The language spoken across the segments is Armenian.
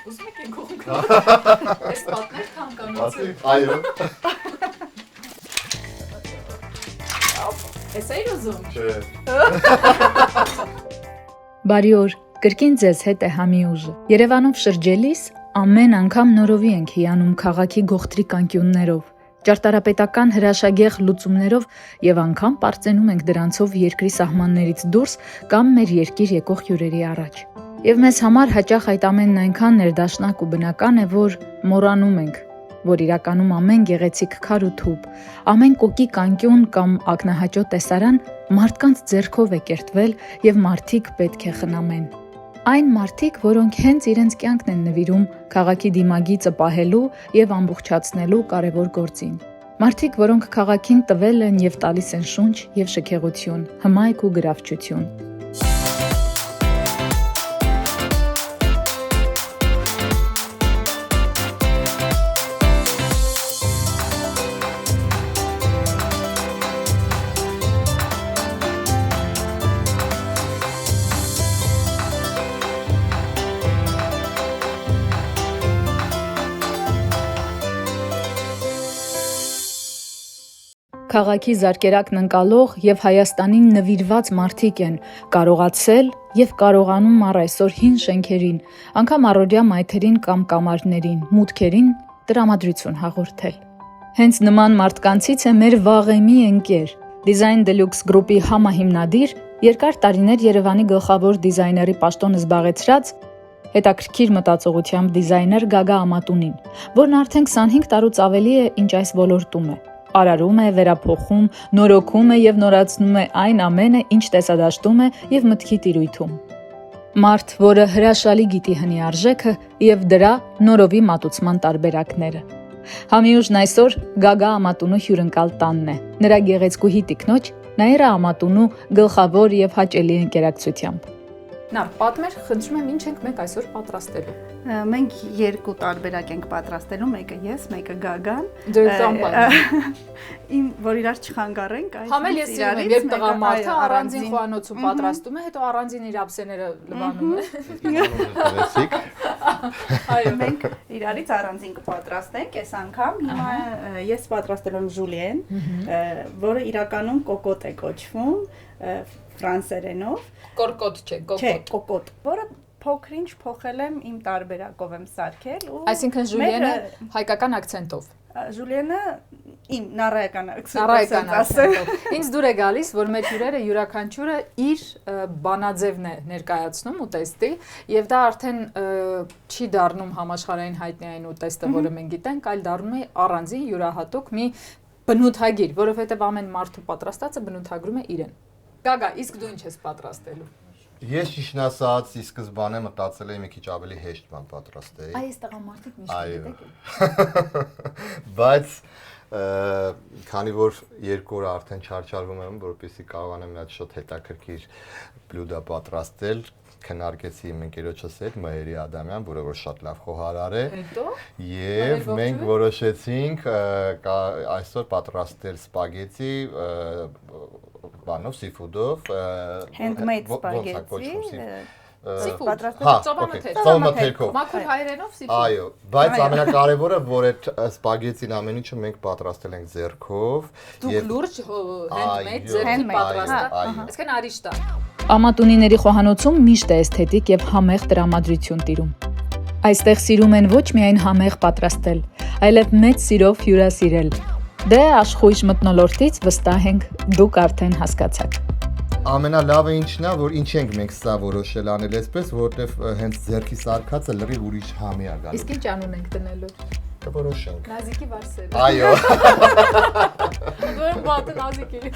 Ուզում եք եկողնք։ Այս պատներ թանկանացել։ Այո։ Էս էիր ուզում։ Չէ։ Բարի օր, կրկին ձեզ հետ է Համի ուժը։ Երևանով շրջելիս ամեն անգամ նորովի ենք հիանում քաղաքի գողտրիկ անկյուններով, ճարտարապետական հրաշագեղ լուծումներով եւ անգամ պարծենում ենք դրանցով երկրի սահմաններից դուրս կամ մեր երկիր եկող հյուրերի առաջ։ Եվ մեզ համար հաճախ այդ ամենն այնքան ներդաշնակ ու բնական է, որ մոռանում ենք, որ իրականում ամեն գեղեցիկ քար ու թուփ, ամեն կոկիկ անկյուն կամ ակնահաճո տեսարան մարդկանց ձեռքով է կերտվել եւ մարդիկ պետք է խնամեն։ Այն մարդիկ, որոնք հենց իրենց կյանքն են նվիրում քաղաքի դիմագիծը պահելու եւ ամբողջացնելու կարևոր գործին։ Մարդիկ, որոնք քաղաքին տվել են եւ տալիս են շունչ եւ շքեղություն, հմայք ու գրավչություն։ Քաղաքի զարկերակն ընկալող եւ Հայաստանին նվիրված մարդիկ են կարողացել եւ կարողանում առ այսօր հին շենքերին, անգամ առօրյա մայթերին կամ կամարներին, մուտքերին տրամադրություն հաղորդել։ Հենց նման մարդկանցից է մեր վաղեմի ընկեր, Design Deluxe Group-ի համահիմնադիր, երկար տարիներ Երևանի գլխավոր դիզայների պաշտոնը զբաղեցրած հետաքրքիր մտածողությամբ դիզայներ Գագա Ամատունին, որն արդեն 25 տարուց ավելի է ինչ այս ոլորտում է։ Արարում է, վերափոխում, նորոգում է եւ նորացնում է այն ամենը, ինչ տեսադաշտում է եւ մտքի տիրույթում։ Մարդ, որը հրաշալի գիտի հնի արժեքը եւ դրա նորովի մատուցման տարբերակները։ Համի ուժն այսօր Գագա Ամատունու հյուրընկալ տանն է։ Նրա գեղեցկուհի տիկնոջ Նաիրա Ամատունու գլխավոր եւ հաճելի ընկերակցությամբ։ Նա պատմեր, խնդրում եմ, ինչ ենք մենք այսօր պատրաստելու։ Մենք երկու տարբերակ ենք պատրաստելու, մեկը ես, մեկը Գագան։ Դե տամպան։ Իմ որ իրար չխանգարենք, Համել ես սիրում եմ, երբ տղամարդը առանձին խոհանոցում պատրաստում է, հետո առանձին իր ափսեները լվանում է։ Այո, մենք իրարից առանձին կպատրաստենք այս անգամ։ Հիմա ես պատրաստել եմ ժուլիեն, որը իրականում կոկոտ է կոչվում, ֆրանսերենով։ Կորկոտ չէ, կոկոտ։ Չէ, կոկոտ, որը փոքրինչ փոխել եմ իմ տարբերակով եմ սարքել ու այսինքն ժուլիենը հայկական ակցենտով։ Ժուլիենը իմ նարայական ակցենտով։ Ինձ դուր է գալիս, որ մեր հյուրերը յուրաքանչյուրը իր բանաձևն է ներկայացնում ուտեստի, եւ դա արդեն չի դառնում համաշխարհային հայտնի այն ուտեստը, որը մենք գիտենք, այլ դառնում է առանձին յուրահատուկ մի բնութագիր, որովհետեւ ամեն մարդու պատրաստածը բնութագրում է իրեն։ Գագա, իսկ դու ինչ ես պատրաստելու։ Ես ճիշտն ասած, ի սկզբանե մտածել էի մի քիչ ավելի հեշտ բան պատրաստեի։ Այս տղամարդիկ միշտ գիտեք։ Բայց քանի որ 2 օր արդեն չարչարվում եմ, որպեսզի կարողանամ մի հատ շատ հետաքրքիր բլյուդա պատրաստել, քննարկեցի իմ ընկերոջս հետ Մհերի Ադամյան, որը որ շատ լավ խոհարար է։ Եվ մենք որոշեցինք այսօր պատրաստել սպագետի բանով, սիֆուդով, handmade spaghetti, ծովամթերքով։ Մաքուր հայերենով սիֆուդ։ Այո, բայց ամենակարևորը, որ այդ սպագետին ամեն ինչը մենք պատրաստել ենք ձեռքով եւ լուրջ handmade ձեռքի պատրաստած, այսինքն արիշտա։ Ամատունիների խոհանոցում միշտ է էսթետիկ եւ համեղ տրամադրություն տիրում։ Այստեղ սիրում են ոչ միայն համեղ պատրաստել, այլև մեծ սիրով հյուրասիրել։ Դե աշխույժ մթնոլորտից վստահ ենք դուք արդեն հասկացաք։ Ամենալավը ինչն է, որ ինչ ենք մենք սա որոշել անել այսպես, որովհետև հենց ձեռքի սարքածը լրիվ ուրիշ համի է գալու։ Իսկ ինչ անուն ենք դնելու։ Կորոշենք։ Նազիկի վարսերը։ Այո։ Դուրն բաթ Նազիկի։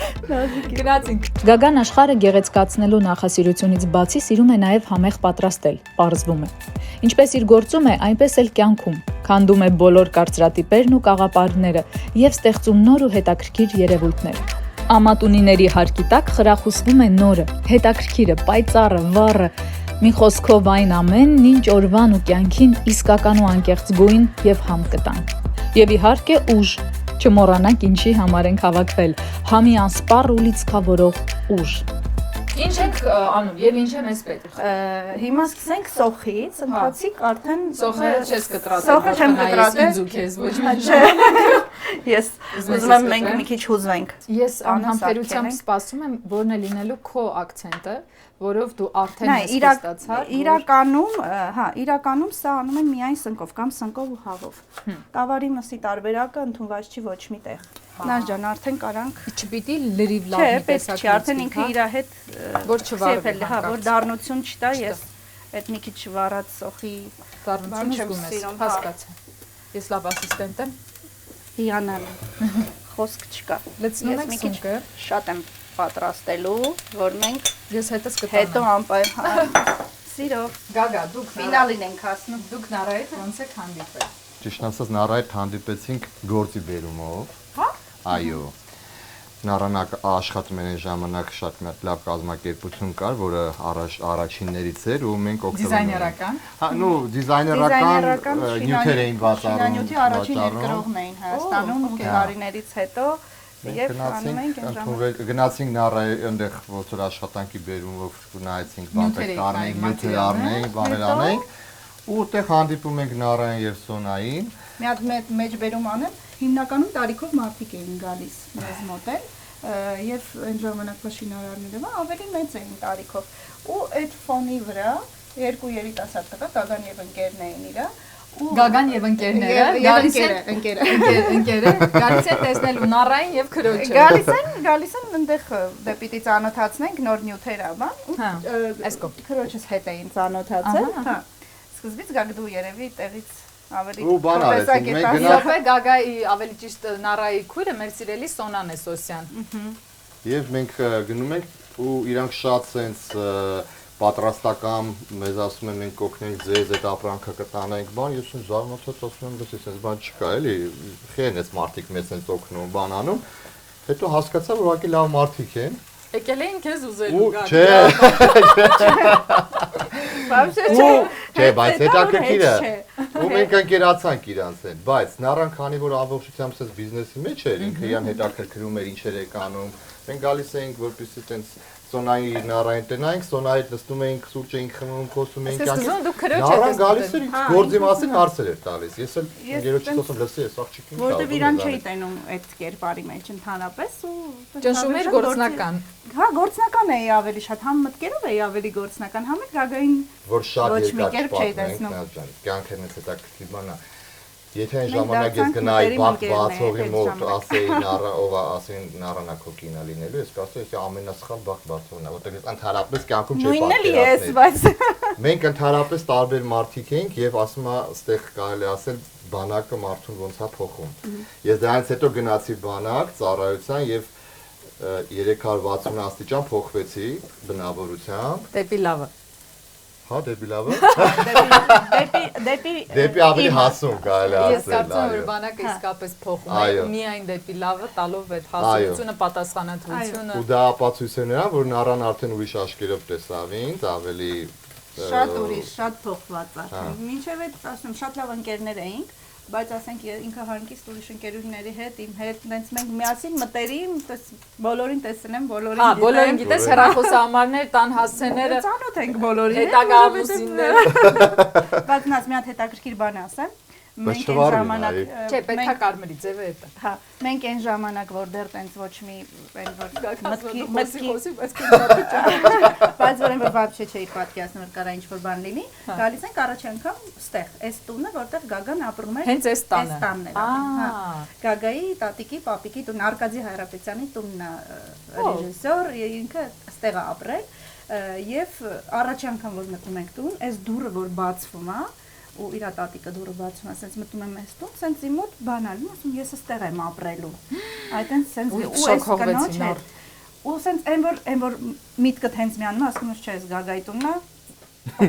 Գնացինք։ Գագան աշխարհը գեղեցկացնելու նախասիրությունից բացի սիրում է նաև համեղ պատրաստել, պարզվում է։ Ինչպես իր գործում է, այնպես էլ կյանքում։ Քանդում է բոլոր կարծրատիպերն ու կաղապարները եւ ստեղծում նոր ու հետաքրքիր երևույթներ։ Ամատունիների հարկի տակ խրախուսվում է նորը, հետաքրքիրը, պայծառը, վառը, մի խոսքով այն ամենն, ինչ օրվան ու կյանքին իսկական ու անկեղծ գույն եւ համ կտան։ Եվ իհարկե ուժ, չմոռանանք ինչի համար ենք հավաքվել, համի անսպառ ու լիցքավորող ուժ։ Ինչ եք անում եւ ինչ է մեզ պետք։ Հիմա սկսենք սոխից, ընթացիկ արդեն Սոխը չես կտրատել։ Սոխը չեմ կտրատել։ Ինձ ու քեզ ոչ մի։ Ես ուզում եմ մենք մի քիչ հուզվենք։ Ես անհամբերությամբ սպասում եմ, որն է լինելու քո ակցենտը, որով դու արդեն հասկացար։ Իրականում սա անում են միայն սնկով կամ սնկով ու հավով։ Տավարի մսի տարբերակը ընդունված չի ոչ մի տեղ։ Նար ջան, արդեն կարանք Չպիտի լրիվ լավ Չէ, մի պետք չի, արդեն ինքը իր հետ որ չվարվի, որ դառնություն չտա, ես այդ մի քիչ վառած սոխի դառնություն չեմ զգում ես, սիրում, հասկացա։ Ես լավ ասիստենտ եմ։ հիանալ։ Խոսք չկա։ Լցնում Ես եք մի քիչ սունկը։ շատ եմ պատրաստելու, որ մենք Ես հետս հետո կտանեմ։ անպայման սիրով Գագա, դուք ֆինալին ենք հասնում։ Դուք նարայդ ոնց եք հանդիպել։ Ճիշտ ասած Նարայդ հանդիպեցինք գործի բերումով։ Հա։ Այո։ Նարան աշխատում էր այն ժամանակ շատ մի հատ լավ կազմակերպություն կար, որը առաջիններից էր ու մենք օգտվում Դիզայներական։ Հա, նու դիզայներական նյութեր էին վաճառում։ Շինանյութի առաջին երկրողն էին Հայաստանում ու գարիներից հետո եւ անում ենք այն ժամանակ։ Գնացինք Նարայի այնտեղ ոնց որ աշխատանքի բերումով նայեցինք բանտեր կառնենք, նյութեր առնենք, բաներ անենք ու այդտեղ հանդիպում ենք Նարային եւ Սոնային։ Մի հատ մեջբերում անեմ, հիմնականում տարիքով մարդիկ էին գալիս մեզ մոտ եւ այն ժամանակվա շինարարները ավելի մեծ էին տարիքով ու այդ ֆոնի վրա երկու երիտասարդ տղա Գագան եւ ընկերն էին իրա Գագան եւ ընկերները գալիս են գալիս են տեսնելու Նարային եւ քրոջը։ Գալիս են այնտեղ դե պիտի ծանոթացնենք նոր նյութեր ա բան Հա, այս կողմ։ քրոջս հետ էին ծանոթացել, հա։ Սկզբից գագդու երևի տեղից ավելի Ու բան արեցինք, մենք Սոփե Գագայի ավելի ճիշտ Նարայի քույրը մեր սիրելի Սոնան է Սոսյան։ Եվ մենք գնում ենք ու իրանք շատ սենց պատրաստական մեզ ասում են մենք կօգնենք ձեզ այդ ապրանքը կտանենք բան ես ու զարմացած ասում եմ դες այսպես բան չկա էլի խեն էս մարդիկ մեզ սենց օգնում բան անում հետո հասկացա որ ուղղակի լավ մարդիկ են Եկել էին քեզ ուզելու Չէ Չէ բայց հետաքրքիր է ու մենք ընկերացանք իրանց հետ բայց Նարան քանի որ ամբողջությամբ սենց բիզնեսի մեջ էր ինքը իրան հետաքրքրում էր ինչեր եք անում մենք գալիս էինք որպեսզի տենց Սոնայի Նարային տնայինք, Սոնայից նստում էինք, սուրճ էինք խմում, խոսում էինք Նարան գալիս էր ինձ գործի մասին հարցեր էր տալիս Ես էլ ընկերոջից ասում լսի ես աղջիկին Որտեւ իրան չէի տենում այդ կերպարի մեջ ընդհանրապես ու Ճնշում էր գործնական Հա գործնական էի ավելի շատ համ մտքերով էի ավելի գործնական համ էլ Գագային որ շատ ոչ մի երկար կերպ չէի տեսնում կյանքերն էս հետաքրքիր բան է Եթե այն ժամանակ ես գնայի բացողի մոտ ասեի ով ասեին Նարանա քո կինա լինելու, ես կասեի, ես ամենասխալ բացողն եմ, որտեղ ես ընդհանրապես կյանքում չէի պատկերացնել։ Մենք ընդհանրապես տարբեր մարդիկ ենք եւ ասում եմ, այստեղ կարելի ասել բանակը մարդուն ոնց է փոխում։ Ես դրանից հետո գնացի բանակ, ծառայության եւ 360 աստիճան փոխվեցի բնավորությամբ։ Դեպի լավը։ Հա, դեպի լավը։ Դեպի ավելի հասուն կարելի ասել։ Ես կարծում եմ, որ բանակը իսկապես փոխում է միայն դեպի լավը, տալով այդ հասունությունը, պատասխանատվությունը։ Ու դա ապացույց է նրան, որ Նարան արդեն ուրիշ աչքերով տեսավ ինձ, ավելի շատ ուրիշ, շատ փոխված արդեն։ Մինչև այդ ասում շատ լավ ընկերներ էինք, բայց ասենք ինքը հանկիստ ուրիշ ընկերուհիների հետ, իմ հետ, այնց մենք միասին մտերիմ, բոլորին տեսնեմ, բոլորին գիտեմ։ Հա, բոլորին գիտես, հեռախոսահամարներ, տան հասցեները, ծանոթ ենք բոլորին։ հետագա ամուսինները։ Բայց նայած մի հատ հետաքրքիր բան ասեմ։ Մենք այն ժամանակ Չէ, պետքա կարմրի ձևը է դա։ Հա, մենք այն ժամանակ որ դեռ տենց ոչ մի այն որ մտքի բայց որ այն որ բաբշե չէի պատկերացնում որ կարա ինչ-որ բան լինի, գալիս ենք առաջ անգամ ստեղ, այս տունը որտեղ Գագան ապրում է։ Հենց այս տանը։ Այս տանն էր ապրում, հա։ Գագայի, տատիկի, պապիկի տուն, Արկադի Հայրապետյանի տունն է ռեժիսոր, ինքը ստեղ է ապրել եւ առաջ անգամ որ մտնում ենք տուն, այս դուռը որ բացվում է ու իր տատիկը դուրը բացում է, ասենց մտնում եմ այս տուն, ասենց իմ մոտ բանալին, ասում ես այստեղ եմ ապրելու։ Այդտենց ասենց ու այս կնոջ հետ։ Ու ասենց այն որ միտքդ հենց միանում, ասում ես չէ, ես Գագայի տունն է։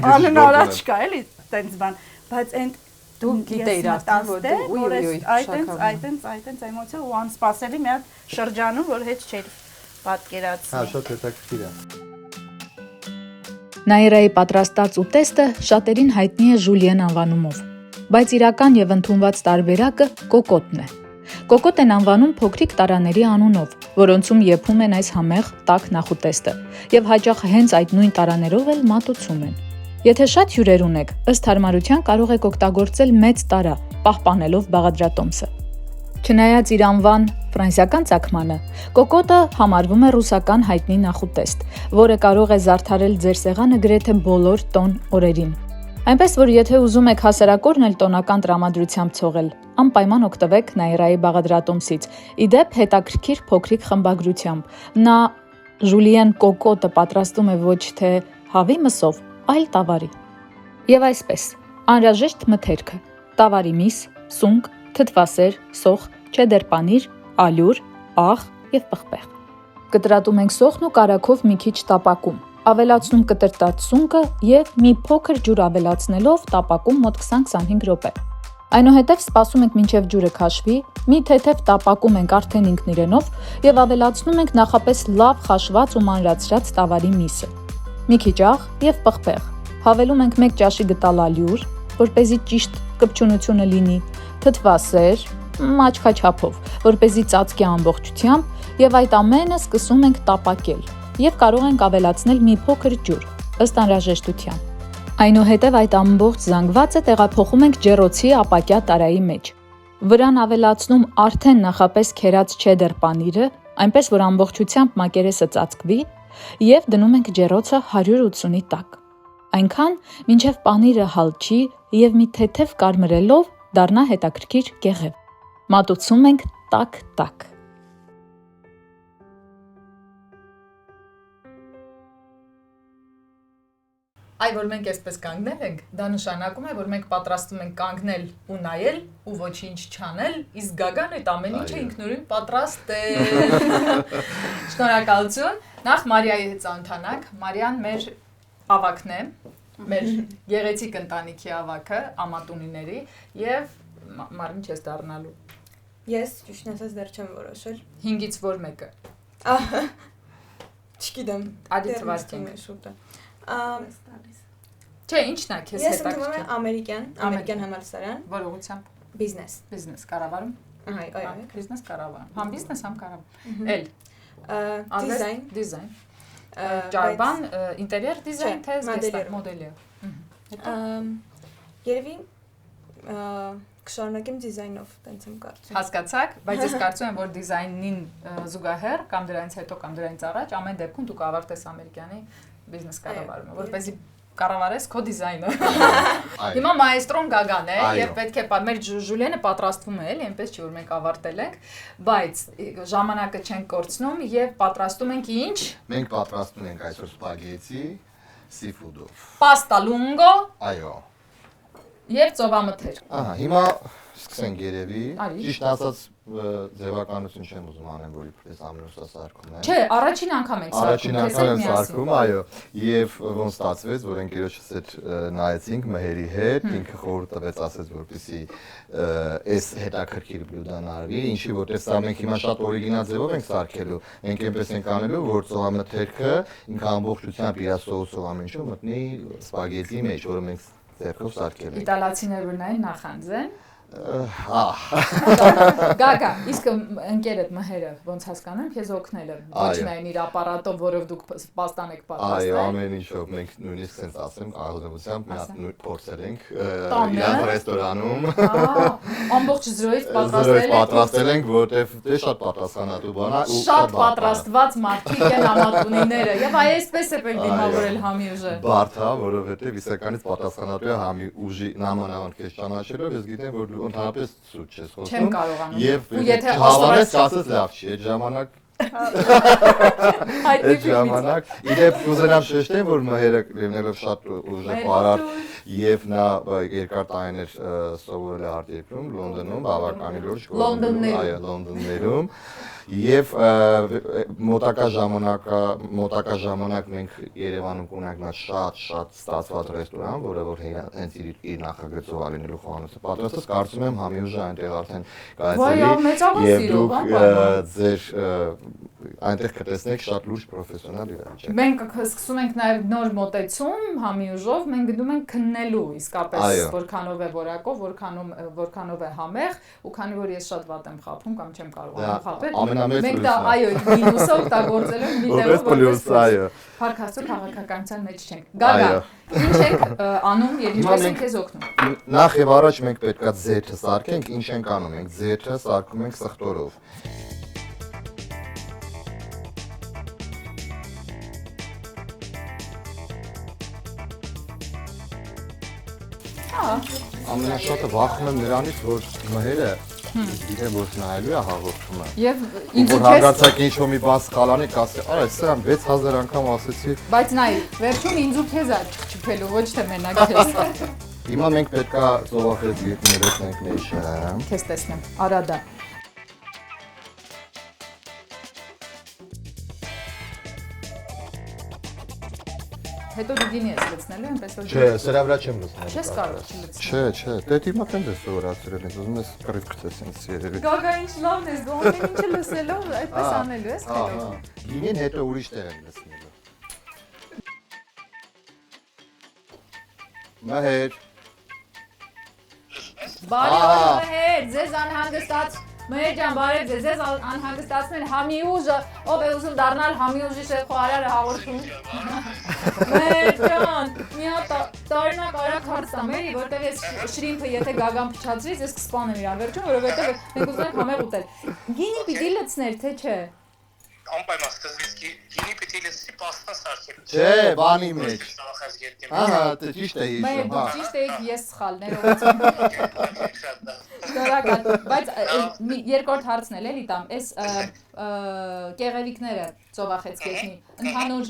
Անուն առաջ կա էլի տենց բան, բայց այն դու գիտեիր արդեն որ դու այդտենց էմոցիա ու անսպասելի մի հատ շրջանում, որ հետ չէր պատկերացնի։ Հա, շատ հետաքրքիր է։ Նաիրայի պատրաստած ուտեստը շատերին հայտնի է Ժուլիեն անվանումով, բայց իրական եւ ընդունված տարբերակը կոկոտն է։ Կոկոտ են անվանում փոքրիկ տարաների անունով, որոնցում եփում են այս համեղ տաք նախուտեստը, եւ հաճախ հենց այդ նույն տարաներով էլ մատուցում են։ Եթե շատ հյուրեր ունեք, ըստ հարմարության կարող եք օգտագործել մեծ տարա, պահպանելով բաղադրատոմսը։ Չնայած իր անվան ֆրանսիական ծագմանը, կոկոտը համարվում է ռուսական հայտնի նախուտեստ, որը կարող է զարդարել ձեր սեղանը գրեթե բոլոր տոն օրերին։ Այնպես որ եթե ուզում եք հասարակորն էլ տոնական տրամադրությամբ ցողել, անպայման օգտվեք Նաիրայի բաղադրատոմսից։ Իդեպ հետաքրքիր փոքրիկ խմբագրությամբ։ Նա ժուլիեն կոկոտը պատրաստում է ոչ թե հավի մսով, այլ տավարի։ Եվ այսպես, անհրաժեշտ մթերքը՝ տավարի միս, սունկ, թթվասեր, սոխ, չեդեր պանիր, ալյուր, աղ եւ պղպեղ։ Կտրատում ենք սոխն ու կարագով մի քիչ տապակում։ Ավելացնում կտրտած սունկը եւ մի փոքր ջուր ավելացնելով տապակում մոտ 20-25 րոպե։ Այնուհետև սպասում ենք մինչև ջուրը քաշվի, մի թեթև տապակում ենք արդեն ինքն իրենով եւ ավելացնում ենք նախապես լավ խաշված ու մանրացրած տավարի միսը։ Մի քիչ աղ եւ պղպեղ։ Հավելում ենք 1 ճաշի գտալ ալյուր, որպեսզի ճիշտ կպչունությունը լինի, թթվասեր, աչքաչափով, որպեսզի ծածկի ամբողջությամբ եւ այդ ամենը սկսում ենք տապակել եւ կարող ենք ավելացնել մի փոքր ջուր, ըստ անհրաժեշտության։ Այնուհետև այդ ամբողջ զանգվածը տեղափոխում ենք ջեռոցի ապակյա տարայի մեջ։ Վրան ավելացնում արդեն նախապես քերած չեդեր պանիրը, այնպես որ ամբողջությամբ մակերեսը ծածկվի եւ դնում ենք ջեռոցը 180-ի տակ։ Այնքան, մինչև պանիրը հալչի եւ մի թեթև կարմրելով դառնա հետաքրքիր կեղև։ Մատուցում ենք տաք-տաք։ Այ որ մենք այսպես կանգնել ենք, դա նշանակում է, որ մենք պատրաստվում ենք կանգնել ու նայել ու ոչինչ չանել, իսկ Գագան այդ ամեն ինչը ինքնուրույն պատրաստ է։ Շնորհակալություն։ Նախ Մարիայի հետ ծանոթանանք։ Մարիան մեր ավագն է, մեր գեղեցիկ ընտանիքի ավագը, ամատունիների եւ Մարին չես դառնալու։ Ես ճիշտն ասած դեռ չեմ որոշել։ 5-ից որ մեկը։ Չգիտեմ։ Ադի թվարկենք։ Շուտը։ Չէ, ինչն է քեզ Ես ընդունում հետաքրքիր։ եմ ամերիկյան համալսարան, Որ ուղղությամբ բիզնես։ բիզնես կառավարում։ Այո։ Բիզնես կառավարում։ Համ բիզնես, համ կառավարում։ Էլ Դիզայն։ դիզայն։ Ճարբան, ինտերիեր դիզայն, թե մոդելյեր։ Երևի կշարունակեմ դիզայնով, տենց եմ կարծում։ Հասկացաք, բայց ես կարծում եմ, որ դիզայնին զուգահեռ կամ դրանից հետո կամ դրանից առաջ ամեն դեպքում դու կավարտես ամերիկյանի բիզնես կառավարումը, որպեսզի կառավարես քո դիզայնը։ Հիմա մայեստրոն Գագան է եւ պետք է մեր Ժուլիենը պատրաստվում է, էլի, այնպես չի որ մենք ավարտել ենք, բայց ժամանակը չենք կորցնում եւ պատրաստում ենք ինչ։ Մենք պատրաստում ենք այսօր սպագետի սիֆուդով։ Պաստա լունգո։ Այո։ Եվ ծովամթեր։ Ահա, հիմա սկսենք երևի։ Արի։ Ճիշտ ասած ձևականություն չեմ ուզում անեմ, որ իբրես ամենուսա սարքում է։ Չէ, առաջին անգամ ենք սարքում։ Առաջին անգամ եմ սարքում, այո։ Եւ ոնց ստացվեց, որ ընկերոջս հետ նայեցինք Մհերի հետ, ինքը խորհուրդ տվեց, ասեց, որպեսի այս հետաքրքիր բլյուդան արվի, ինչի որտեղ սա մենք հիմա շատ օրիգինալ ձևով ենք սարքելու։ Մենք այնպես ենք անելու, որ ծովամթերքը ինքը ամբողջությամբ իր սոուսով ամեն ինչով մտնի սպագետի մեջ, որը մենք ձեռքով սարքել ենք։ Իտալացիներ որ նայեն նախանձեն։ Հա։ Գագա, իսկ ընկերդ Մհերը ոնց հասկանամ, քեզ օգնել է ոչ միայն իր ապարատով, որով դուք պաստան եք պատրաստել։ Այո, ամեն ինչով մենք նույնիսկ sense ասեմ, արժանությամբ մի հատ նույն փորձել ենք իր ռեստորանում։ Ամբողջ զրոյից պատրաստել ենք, որովհետև դե շատ պատասխանատու բան է ու շատ պատրաստված մարդիկ են ամատունիները եւ այսպես է պետք դիմավորել համի ուժը։ Բարդ է, որովհետև իսկականից պատասխանատու է համի ուժի նամանավանդ քեզ ճանաչելով, ես գիտեմ, որ դու ընդհանրապես ցույց չես խոսում։ Չեմ կարողանում։ Եւ եթե հավանես, ասես լավ չի, այդ ժամանակ այդ ժամանակ իդեպ կուզենամ շեշտել, որ Մհերը լինելով շատ ուժեղարար եւ նա երկար տարիներ սովորել է արտերկրում, Լոնդոնում, բավականին լուրջ Լոնդոններում եւ մոտակա ժամանակ մենք Երևանում կունենք նա շատ ստացված ռեստորան, որը որ հենց իր նախագծով ալինելու խոհանոցը պատրաստած, կարծում եմ համի ուժը այնտեղ արդեն կայացել է եւ դուք ձեր Այնտեղ կտեսնեք շատ լուրջ պրոֆեսիոնալ իրավիճակ։ Մենք սկսում ենք նաև նոր մոտեցում համի ուժով, մենք գնում ենք քննելու իսկապես որքանով է որակով, որքանով է համեղ, ու քանի որ ես շատ վատ եմ խափում կամ չեմ կարողանում խափել, մենք դա այո, մինուսը օգտագործելու մի դեպքում պլյուս, այո։ Փառք Աստծո քաղաքականության մեջ չենք։ Գագա, ինչ ենք անում եւ ինչպես ենք քեզ օգնում։ Նախ եւ առաջ մենք պետքա ձեթը սարքենք, ինչ ենք անում, մենք ձեթը սարքում ենք սխտորով։ Ամենաշատը վախում եմ նրանից, որ մհերը գիտեմ, որ նայելու է հաղորդումը։ Եվ ինձ Որ հանգարցակ ինչ-որ մի բան սխալանի կասի, արա, սրան 6000 անգամ ասեցի։ Բայց նայ, վերջում ինձ ու քեզ է չփելու, ոչ թե մենակ քեզ։ Հիմա մենք պետքա ծովախեց գետները տեսնենք նեշը։ Քեզ տեսնեմ, արա դա։ Հետո դու գինի ես լցնելու, այնպես որ Չէ, սրա վրա չեմ լցնել։ չես կարող չլցնել։ Չէ, դե հիմա տենց ես սովորացրել ես, ուզում ես կռիվ գցես ինձ երևի։ Գագա ինչ լավն ես, դու ամեն ինչը լսելով այդպես անելու ես խելոք։ Գինին հետո ուրիշ տեղ եմ լցնելու։ Մհեր։ Բարի օր Մհեր, ձեզ անհանգստաց Մհեր ջան, բարև ձեզ, ձեզ անհանգստացնել համի ուժը, ով է ուզում դառնալ համի ուժի շեփխարարը հաղորդում։ Մհեր ջան, մի հատ տարինակ արագ հարց տամ, էլի, որտեղ ես շրիմփը եթե գագան փչացրից, ես կսպանեմ իրան վերջում, որովհետև մենք ուզում ենք համեղ ուտել։ Գինի պիտի լցներ, թե չէ։ Անպայման սկզբից գինի պիտի լցի պաստան սարքել։ Չէ, բանի մեջ։ Ծովախած գետի մեջ։ Ահա, դե ճիշտ է Մհեր, հիշում, դու հա։ ճիշտ էիք, ես սխալ, ներողություն։ Շնորհակալ, բայց երկրորդ հարցն էլ էլի տամ, այս կեղևիկները ծովախեցգետնի, ընդհանուր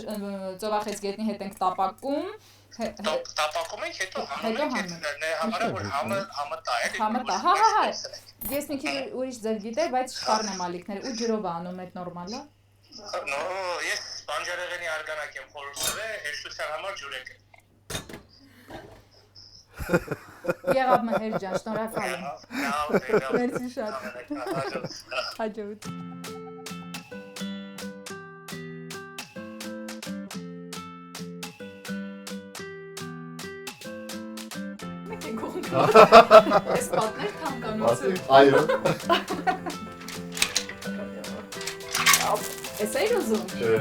ծովախեցգետնի հետ ենք տապակում, Տապակում ենք, հետո հանում ենք, համարը որ համը տա էլի։ համը տա, հա, ես մի քիչ ուրիշ ձև գիտեր, բայց շխարն եմ ալիքներ, ու ջրով անում եք նորմալ է։ Նո, ես բանջարեղենի արգանակ եմ խորհուրդել, հեշտության համար ջուր եք։ Եղավ Մհեր ջան, շնորհակալ եմ։ Լավ, Մերսի շատ։ Հաջողություն։ Ես պատներ թանկանոցը։ Այո։ Ես էի ուզում։ Չէ։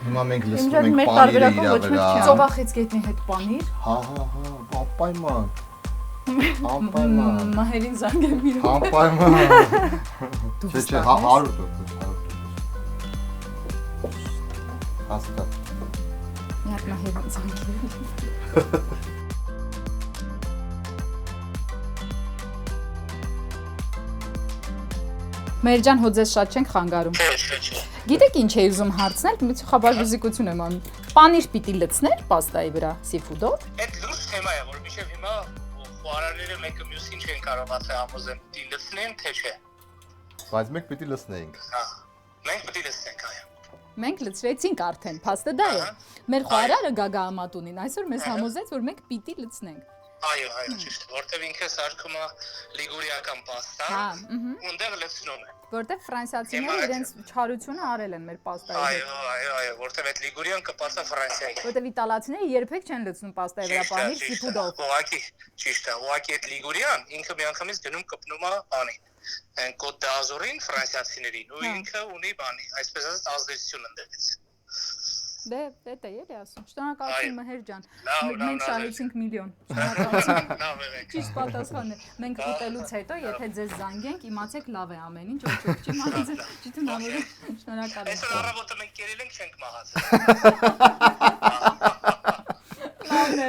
Հիմա մենք լսում ենք պանիրը իր վրա։ Ծովախեցգետնի հետ պանիր։ Հա, անպայման։ Անպայման։ Մահերին զանգեմ իրոք։ Անպայման։ Չէ, 100%։ Հաստատ։ Մի հատ մահերին զանգեմ։ Մեր ջան, հո ձեզ շատ չենք խանգարում։ Չէ։ Գիտեք ինչ էի ուզում հարցնել, մի խաբարվզիկություն եմ անում։ Պանիր պիտի լցներ պաստայի վրա սիֆուդով։ Այդ լուրջ թեմա է, որ միշտ հիմա խոհարարները մեկը մյուսին չեն կարողացել համոզել պիտի լցնեն, թե չէ։ Բայց մենք պիտի լսնեինք։ Հա։ Մենք պիտի լցնենք, այո։ Մենք լցրեցինք արդեն, փաստը դա է։ Մեր խոհարարը Գագա Ամատունին այսօր մեզ համոզեց, որ մենք պիտի լցնենք։ Այո, ճիշտ, որտեվ ինքը սարքում է լիգուրիական պաստա, ունդեղ լցնում է։ Որտեվ ֆրանսիացիները իրենց չարությունը արել են մեր պաստայի հետ։ Այո, որտեվ այդ լիգուրիան կպարտա Ֆրանսիայի։ Որտեվ իտալացիները երբեք չեն լցնում պաստայի վրա պանիր սիփուդով։ Ուղղակի ճիշտ է, ուղղակի այդ լիգուրիան ինքը միանգամից գնում կպնում է բանին։ Կոտ դ'Ազորին ֆրանսիացիներին ու ինքը ունի բանի, այսպես ասած ազդեցություն ընդդեմ։ Դե է էլի ասում։ Շնորհակալություն Մհեր ջան։ Լավ, Մենք շահեցինք միլիոն։ Լավ է։ Ճիշտ պատասխանն է։ Մենք ուտելուց հետո, եթե ձեզ զանգենք, իմացեք լավ է ամեն ինչ, ոչ չի մահացել։ Ճիշտ նամորը շնորհակալ եմ։ Այսօր առավոտը մենք կերել ենք, չենք մահացել։ Լավն է։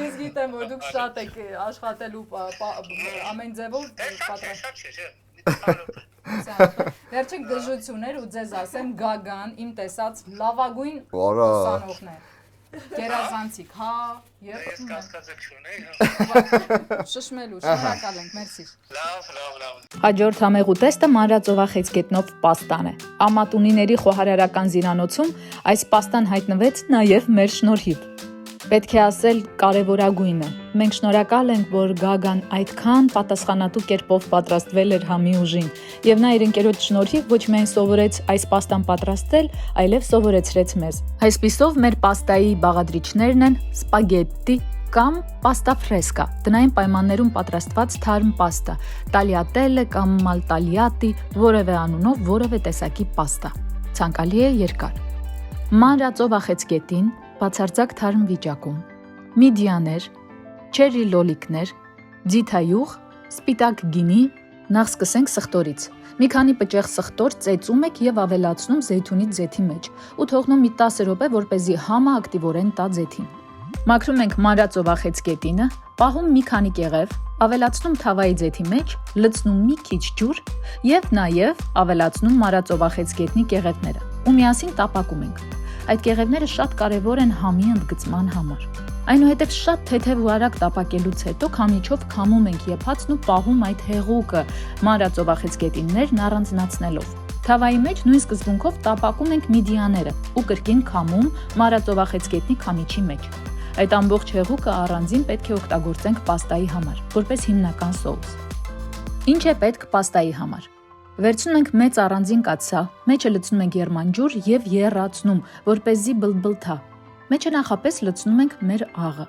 Ես գիտեմ, որ դուք շատ եք աշխատելու ամեն ձևով պատրաստ։ Շատ չէ։ Վերջին գժություններ ու ձեզ ասեմ Գագան իմ տեսած լավագույն Որա։ ուսանողն է։ Գերազանցիկ, հա, եւ Ես կասկածել չունեի։ շշմելու, շնորհակալ ենք, մերսի։ Լավ։ Հաջորդ համեղ ուտեստը մանրածովախեցգետնով պաստան է։ Ամատունիների խոհարարական զինանոցում այս պաստան հայտնվեց նաև մեր շնորհիվ։ Պետք է ասել կարևորագույնը։ Մենք շնորհակալ ենք, որ Գագան այդքան պատասխանատու կերպով պատրաստվել էր համի ուժին, եւ նա իր ընկերոջ շնորհիվ ոչ միայն սովորեց այս պաստան պատրաստել, այլև սովորեցրեց մեզ։ Այսպիսով մեր պաստայի բաղադրիչներն են սպագետտի կամ պաստա ֆրեսկա, տնային պայմաններում պատրաստված թարմ պաստա, տալիատելը կամ մալտալիատի, որևէ անունով որևէ տեսակի պաստա։ Ցանկալի է երկար։ Մանրածովախեցգետին բացարձակ թարմ վիճակում, միդիաներ, չերի լոլիկներ, ձիթայուղ, սպիտակ գինի, նախ սկսենք սխտորից։ Մի քանի պճեղ սխտոր ծեծում եք եւ ավելացնում զեյթունի ձեթի մեջ ու թողնում մի 10 րոպե, որպեսզի համը ակտիվորեն տա ձեթին։ Մաքրում ենք մանրածովախեցգետինը, պահում մի քանի կեղև, ավելացնում թավայի ձեթի մեջ, լցնում մի քիչ ջուր եւ նաեւ ավելացնում մանրածովախեցգետնի կեղևները ու միասին տապակում ենք։ Այդ կեղևները շատ կարևոր են համի ընդգծման համար։ Այնուհետև շատ թեթև ու արագ տապակելուց հետո քամիչով քամում ենք եփածն ու պահում այդ հեղուկը մանրածովախեցգետիններն առանձնացնելով։ Թավայի մեջ նույն սկզբունքով տապակում ենք միդիաները ու կրկին քամում մանրածովախեցգետնի քամիչի մեջ։ Այդ ամբողջ հեղուկը առանձին պետք է օգտագործենք պաստայի համար, որպես հիմնական սոուս։ Ինչ է պետք պաստայի համար։ Վերցնում ենք մեծ առանձին կաթսա, մեջը լցնում ենք եռմանջուր եւ եռացնում, որպեսզի բլբլթա։ Մեջը նախապես լցնում ենք մեր աղը։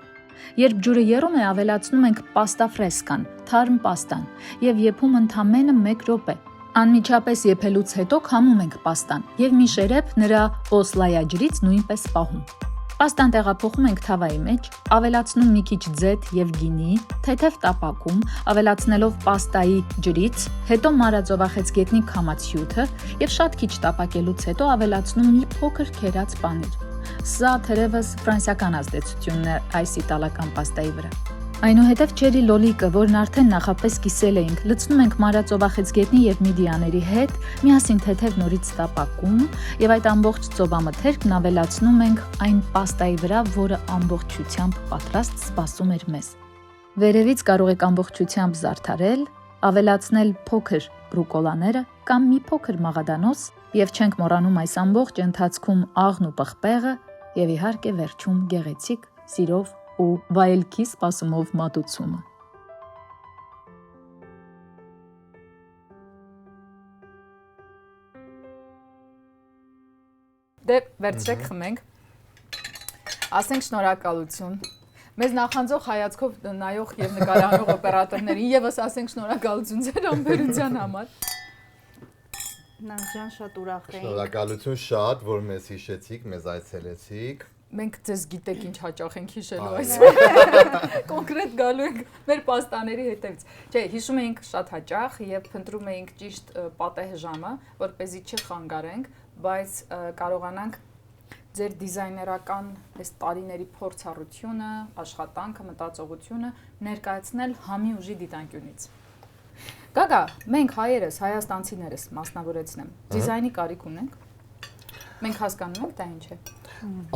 Երբ ջուրը եռում է, ավելացնում ենք պաստա ֆրեսկան, թարմ պաստան եւ եփում ընդամենը 1 րոպե։ Անմիջապես եփելուց հետո քամում ենք պաստան եւ մի շերեփ նրա օսլայաջրից նույնպես պահում։ Պաստան տեղափոխում ենք թավայի մեջ, ավելացնում մի քիչ ձեթ եւ գինի, թեթև տապակում, ավելացնելով պաստայի ջրից, հետո մանրածովախեցգետնի քամացյութը եւ շատ քիչ տապակելուց հետո ավելացնում մի փոքր քերած պանիր։ Սա թերևս ֆրանսիական ազդեցությունն է այս իտալական պաստայի վրա։ Այնուհետև չերի լոլիկը, որն արդեն նախապես կիսել էինք, լցնում ենք մանրածովախեցգետնի եւ միդիաների հետ, միասին թեթև նորից տապակում եւ այդ ամբողջ ծովամթերքն ավելացնում ենք այն պաստայի վրա, որը ամբողջությամբ պատրաստ սպասում էր մեզ։ Վերևից կարող եք ամբողջությամբ զարդարել, ավելացնել փոքր բրուկոլաները կամ մի փոքր մաղադանոս եւ չենք մոռանում այս ամբողջ ընթացքում աղն ու պղպեղը եւ իհարկե վերջում գեղեցիկ սիրով ու վայելքի սպասումով մատուցումը։ Դե վերցրեք խմենք։ Ասենք շնորհակալություն։ Մեզ նախանձող հայացքով նայող եւ նկարանող օպերատորներին եւս ասենք շնորհակալություն ձեր ամբերության համար։ Նանջան շատ ուրախ էինք։ Շնորհակալություն շատ, որ մեզ հիշեցիք, մեզ այցելեցիք։ Մենք ձեզ գիտեք ինչ հաճախ ենք հիշելու այսօր։ Կոնկրետ գալու ենք մեր պաստաների հետևից։ Չէ, հիշում էինք շատ հաճախ եւ փնտրում էինք ճիշտ պատեհ ժամը, որպեսզի չխանգարենք, բայց կարողանանք ձեր դիզայներական այս տարիների փորձառությունը, աշխատանքը, մտածողությունը ներկայացնել համի ուժի դիտանկյունից։ Գագա, մենք հայերս, հայաստանցիներս մասնավորեցնեմ, դիզայնի կարիք ունենք։ Մենք հասկանում ենք դա ինչ է։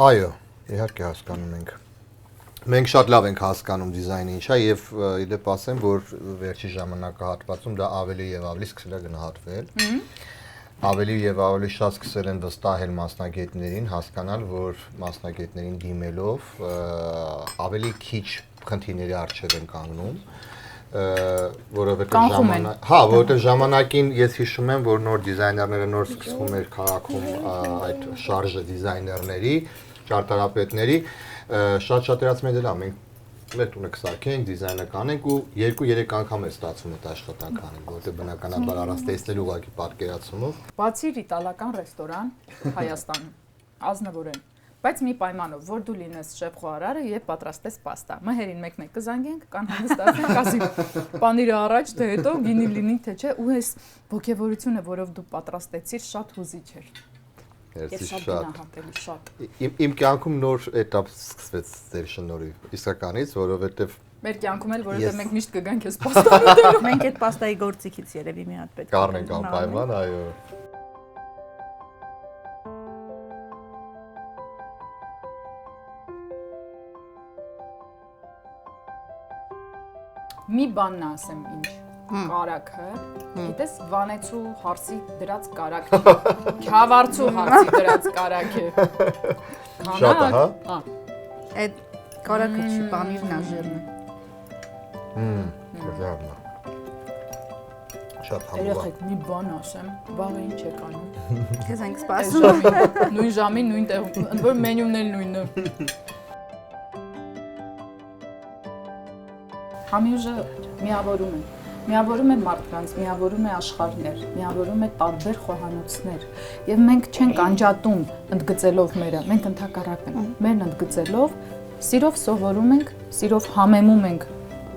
Այո, իհարկե հասկանում ենք։ Մենք շատ լավ ենք հասկանում դիզայնը ինչ է եւ իդեպ ասեմ, որ վերջի ժամանակահատվածում դա ավելի եւ ավելի սկսել է գնահատվել։ Ավելի եւ ավելի շատ սկսել են վստահել մասնագետներին, հասկանալ, որ մասնագետներին դիմելով ավելի քիչ խնդիրների առջև են կանգնում, որովհետեւ ժամանակին ես հիշում եմ, որ նոր դիզայներները նոր սկսվում էր քաղաքում այդ շարժը դիզայներների, ճարտարապետների, շատ երացում էր դա, մենք մեր տունը կսարքենք, դիզայնը կանենք ու 2-3 անգամ է ստացվում այդ աշխատանքը անենք, որովհետեւ բնականաբար առանց տեսնելու ուղղակի պատկերացումով։ Բացի իտալական ռեստորան Հայաստանում, ազնվորեն, բայց մի պայմանով, որ դու լինես շեֆ խոհարարը եւ պատրաստես պաստա։ Մհերին մեկ-մեկ կզանգենք, կան հանդիսացնենք, ասենք, պանիրը առաջ, թե հետո գինի լինի, թե չէ, ու այս ողջավորությունը, որով դու պատրաստեցիր, շատ հուզիչ էր։ Ես շատ գնահատելի, շատ։ Իմ կյանքում նոր էտապ սկսվեց ձեր շնորհիվ, իսկականից, որովհետև Մեր կյանքում էլ որովհետեւ մենք միշտ կգանք այս պաստան։ Մենք այդ պաստայի գործիքից երևի մի հատ պետք է Կառնենք անպայման, այո։ Մի բանն ասեմ ինչ կարակը, գիտես վանեցու հարսի դրած կարակն է, քյավարցու հարսի դրած կարակ է։ Շատ է, հա։ Այդ կարակը չի, պանիրն է ժերն է։ Լավ։ Շատ համով։ Երեխեք, մի բան ասեմ, վաղը ինչ եք անում։ Քեզ ենք սպասում։ Նույն ժամին, նույն տեղում, ընդ որ մենյուն էլ նույնը։ Համյուժը միավորում է մարդկանց, միավորում է աշխարհներ, միավորում է տարբեր խոհանոցներ եւ մենք չենք անջատում ընդգծելով մերը, մենք ընդհակառակն մերն ընդգծելով սիրով սովորում ենք, սիրով համեմում ենք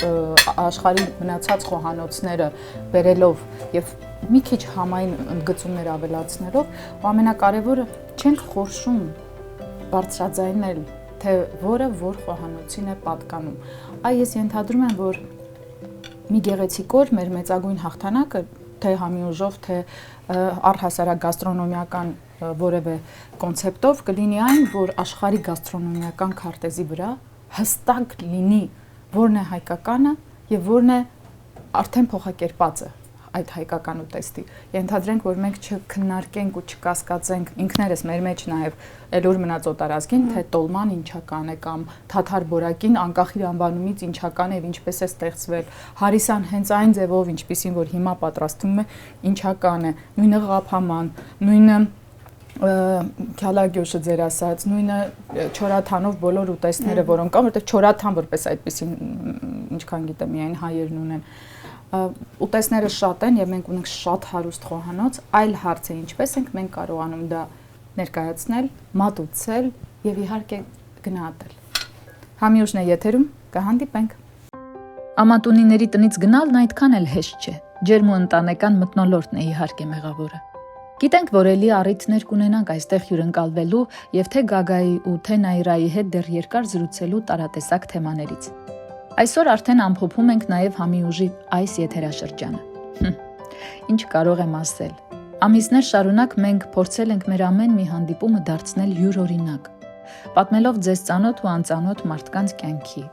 աշխարհի մնացած խոհանոցները բերելով եւ մի քիչ համային ընդգծումներ ավելացնելով, ու ամենակարևորը չենք խորշում բարձրաձայնել թե որը որ խոհանոցին է պատկանում։ Այ ես ենթադրում եմ, որ մի գեղեցիկ օր մեր մեծագույն հաղթանակը թե համյուժով, թե առհասարակ գաստրոնոմիական որևէ կոնցեպտով կլինի այն, որ աշխարհի գաստրոնոմիական քարտեզի վրա հստակ լինի որն է հայկականը եւ որն է արդեն փոխակերպածը այդ հայկական ուտեստի։ Ենթադրենք, որ մենք չքննարկենք ու չկասկածենք ինքներս մեր մեջ նաև ելուր մնաց օտարազգին, թե տոլման ինչական է կամ թաթար բորակին անկախ իր անվանումից ինչական է, ինչպես է ստեղծվել, հարիսան հենց այն ձևով, ինչպիսին որ հիմա պատրաստվում է, ինչական է, նույնը ղափաման, նույնը քյալագյոշը ձեր ասած, նույնը չորաթանով բոլոր ուտեստները, որոնք կան, որտեղ չորաթան որպես այդպեսին ինչքան գիտեմ, միայն հայերն ունեն։ Ուտեստները շատ են եւ մենք ունենք շատ հարուստ խոհանոց, այլ հարց է ինչպես ենք մենք կարողանում դա ներկայացնել, մատուցել եւ իհարկե գնահատել։ Համյուժն է եթերում, կհանդիպենք։ Ամատունիների տնից գնալն այդքան էլ հեշտ չէ։ Ջերմ ու ընտանեկան մթնոլորտն է իհարկե մեղավորը։ Գիտենք, որ էլի առիթներ կունենանք այստեղ հյուրընկալվելու եւ թե Գագայի ու թե Նայրայի հետ դեռ երկար զրուցելու տարատեսակ թեմաներից։ Այսօր արդեն ամփոփում ենք նաև Համիուժի այս եթերաշրջանը։ Ինչ կարող եմ ասել։ Ամիսներ շարունակ մենք փորձել ենք մեր ամեն մի հանդիպումը դարձնել յուրօրինակ, պատմելով ձեզ ծանոթ ու անծանոթ մարդկանց կյանքի,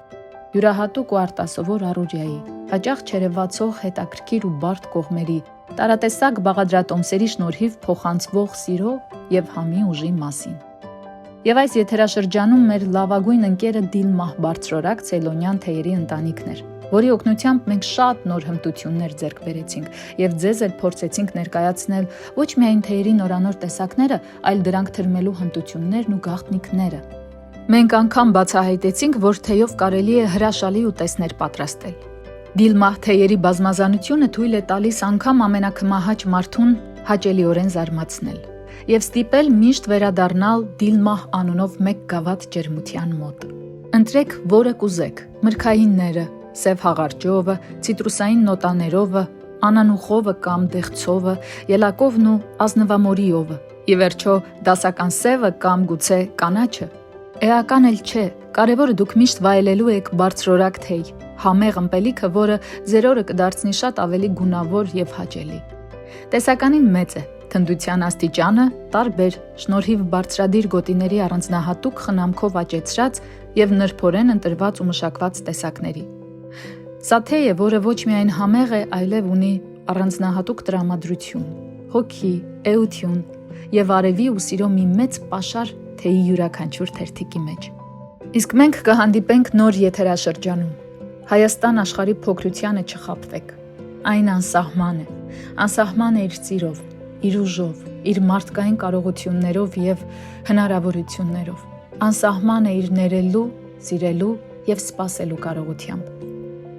յուրահատուկ ու արտասովոր առօրյայի, հաճախ չերևացող հետաքրքիր ու բարդ կողմերի, տարատեսակ բաղադրատոմսերի շնորհիվ փոխանցվող սիրո եւ Համիուժի մասին։ Եվ այս եթերաշրջանում մեր լավագույն ընկերը Դիլմահ բարձրորակ ցեյլոնյան թեյերի ընտանիքն էր, որի օգնությամբ մենք շատ նոր հմտություններ ձեռք բերեցինք եւ ձեզ էլ փորձեցինք ներկայացնել ոչ միայն թեյերի նորանոր տեսակները, այլ դրանք թրմելու հմտություններն ու գաղտնիքները։ Մենք անգամ բացահայտեցինք, որ թեյով կարելի է հրաշալի ուտեստներ պատրաստել։ Դիլմահ թեյերի բազմազանությունը թույլ է տալիս անգամ ամենակմահաճ մարդուն հաճելիորեն զարմացնել եւ ստիպել միշտ վերադառնալ Դիլմահ անունով մեկ գավաթ ջերմության մոտ։ Ընտրեք, որը կուզեք՝ մրգայինները, սև հաղարջովը, ցիտրուսային նոտաներովը, անանուխովը կամ դեղցովը, ելակովն ու ազնվամորիովը, ի վերջո դասական սևը կամ գուցե կանաչը։ Էական էլ չէ, կարևորը դուք միշտ վայելելու եք բարձրորակ թեյ, համեղ ըմպելիքը, որը ձեր օրը կդարձնի շատ ավելի գունավոր եւ հաճելի։ Տեսականին մեծ է, թնդության աստիճանը տարբեր, շնորհիվ բարձրադիր գոտիների առանձնահատուկ խնամքով աճեցրած եւ նրբորեն ընտրված ու մշակված տեսակների։ Սա թեյ է, որը ոչ միայն համեղ է, այլև ունի առանձնահատուկ տրամադրություն, հոգի, էություն եւ արևի ու սիրո մի մեծ պաշար թեյի յուրաքանչյուր թերթիկի մեջ։ Իսկ մենք կհանդիպենք նոր եթերաշրջանում։ Հայաստան աշխարհի փոքրությանը չխաբվեք։ Այն անսահման է իր ծիրով, իր ուժով, իր մարդկային կարողություններով եւ հնարավորություններով։ Անսահման է իր ներելու, սիրելու եւ սպասելու կարողությամբ։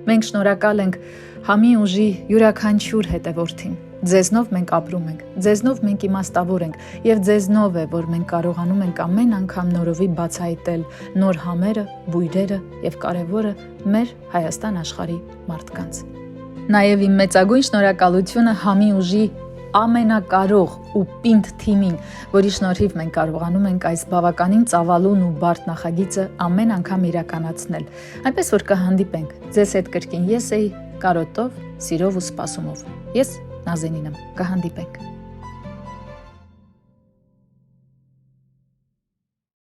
Մենք շնորհակալ ենք Համիուժի յուրաքանչյուր հետևորդին։ Ձեզնով մենք ապրում ենք, ձեզնով մենք իմաստավոր ենք եւ ձեզնով է, որ մենք կարողանում ենք ամեն անգամ նորովի բացահայտել նոր համերը, բույրերը եւ կարեւորը մեր Հայաստան աշխարհի մարդկանց։ Նաեւ իմ մեծագույն շնորհակալությունը Համիուժի ամենակարող ու պինդ թիմին, որի շնորհիվ մենք կարողանում ենք այս բավականին ծավալուն ու բարդ նախագիծը ամեն անգամ իրականացնել։ Այնպես որ կհանդիպենք ձեզ հետ կրկին ես էի կարոտով, սիրով ու սպասումով։ Ես Նազենին եմ, կհանդիպենք։